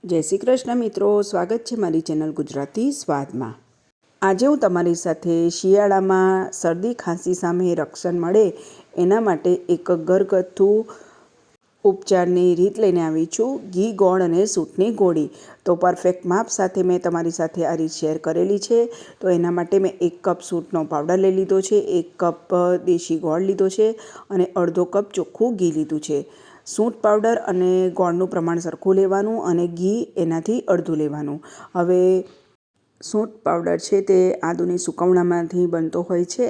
જય શ્રી કૃષ્ણ મિત્રો, સ્વાગત છે મારી ચેનલ ગુજરાતી સ્વાદમાં। આજે હું તમારી સાથે શિયાળામાં શરદી ખાંસી સામે રક્ષણ મળે એના માટે એક ઘરગથ્થું ઉપચારની રીત લઈને આવી છું। ઘી, ગોળ અને સૂંઠની ગોળી। તો પરફેક્ટ માપ સાથે મેં તમારી સાથે આ રીત શેર કરેલી છે। તો એના માટે મેં 1 કપ સૂંઠનો પાવડર લઈ લીધો છે, 1 કપ દેશી ગોળ લીધો છે અને અડધો કપ ચોખ્ખું ઘી લીધું છે। સૂંઠ પાવડર અને ગોળનું પ્રમાણ સરખું લેવાનું અને ઘી એનાથી અડધું લેવાનું। હવે સૂંઠ પાવડર છે તે આદુની સુકવણામાંથી બનતો હોય છે,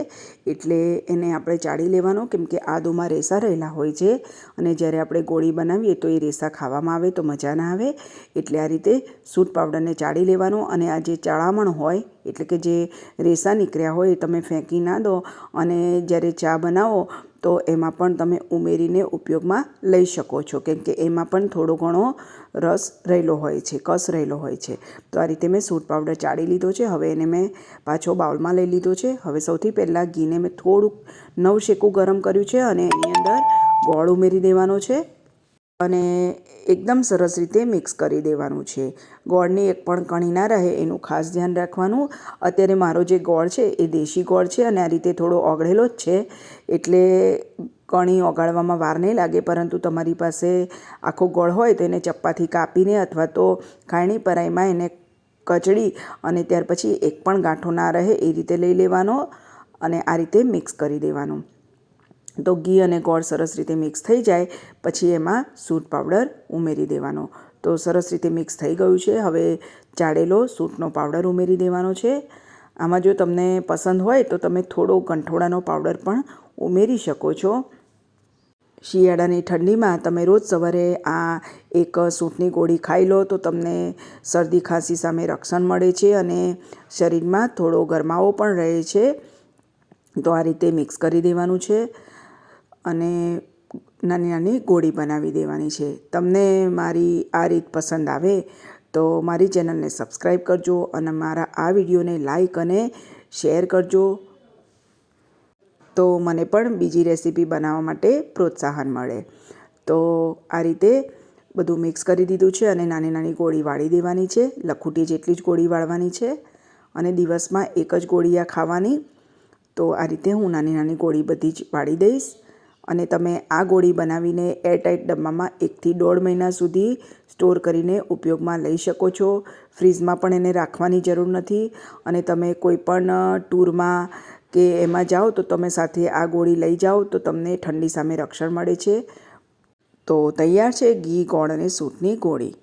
એટલે એને આપણે ચાળી લેવાનો, કેમ કે આદુમાં રેસા રહેલા હોય છે અને જ્યારે આપણે ગોળી બનાવીએ તો એ રેસા ખાવામાં આવે તો મજા ના આવે, એટલે આ રીતે સૂંઠ પાવડરને ચાળી લેવાનો અને આ જે ચડામણ હોય એટલે કે જે રેસા નીકળ્યા હોય એ તમે ફેંકી ના દો અને જ્યારે ચા બનાવો તો એમાં પણ તમે ઉમેરીને ઉપયોગમાં લઈ શકો છો, કેમ કે એમાં પણ થોડો ઘણો રસ રહેલો હોય છે, કસ રહેલો હોય છે। તો આ રીતે મેં સૂંઠ પાવડર ચાળી લીધો છે। હવે એને મેં પાછો બાઉલમાં લઈ લીધો છે। હવે સૌથી પહેલાં ઘીને મેં થોડુંક નવશેકું ગરમ કર્યું છે અને એની અંદર ગોળ ઉમેરી દેવાનો છે અને એકદમ સરસ રીતે મિક્સ કરી દેવાનું છે। ગોળની એક પણ કણી ના રહે એનું ખાસ ધ્યાન રાખવાનું। અત્યારે મારો જે ગોળ છે એ દેશી ગોળ છે અને આ રીતે થોડો ઓગળેલો જ છે, એટલે કણી ઓગાળવામાં વાર નહીં લાગે, પરંતુ તમારી પાસે આખો ગોળ હોય તો એને ચપ્પાથી કાપીને અથવા તો ખાયણી પરાઈમાં એને કચડી અને ત્યાર પછી એક પણ ગાંઠો ના રહે એ રીતે લઈ લેવાનો અને આ રીતે મિક્સ કરી દેવાનું। તો ઘી અને ગોળ સરસ રીતે મિક્સ થઈ જાય પછી એમાં સૂંઠ પાવડર ઉમેરી દેવાનો। તો સરસ રીતે મિક્સ થઈ ગયું છે। હવે ચાળેલો સૂંઠનો પાવડર ઉમેરી દેવાનો છે। આમાં જો તમને પસંદ હોય તો તમે થોડો ગંઠોડાનો પાવડર પણ ઉમેરી શકો છો। શિયાળાની ઠંડીમાં તમે રોજ સવારે આ એક સૂંઠની ગોળી ખાઈ લો તો તમને શરદી ખાંસી સામે રક્ષણ મળે છે અને શરીરમાં થોડો ગરમાવો પણ રહે છે। તો આ રીતે મિક્સ કરી દેવાનું છે અને નાની નાની ગોળી બનાવી દેવાની છે। તમને મારી આ રીત પસંદ આવે તો મારી ચેનલને સબસ્ક્રાઈબ કરજો અને મારા આ વિડીયોને લાઈક અને શેર કરજો, તો મને પણ બીજી રેસીપી બનાવવા માટે પ્રોત્સાહન મળે। તો આ રીતે બધું મિક્સ કરી દીધું છે અને નાની નાની ગોળી વાળી દેવાની છે। લખુટી જેટલી જ ગોળી વાળવાની છે અને દિવસમાં એક જ ગોળી આ ખાવાની। તો આ રીતે હું નાની નાની ગોળી બધી જ વાળી દઈશ અને તમે આ ગોળી બનાવીને એરટાઇટ ડબ્બામાં 1 થી 1.5 મહિના સુધી સ્ટોર કરીને ઉપયોગમાં લઈ શકો છો। ફ્રીજમાં પણ એને રાખવાની જરૂર નથી અને તમે કોઈ પણ ટૂરમાં કે એમાં જાઓ તો તમે સાથે આ ગોળી લઈ જાઓ તો તમને ઠંડી સામે રક્ષણ મળે છે। તો તૈયાર છે ઘી, ગોળ અને સૂંઠની ગોળી।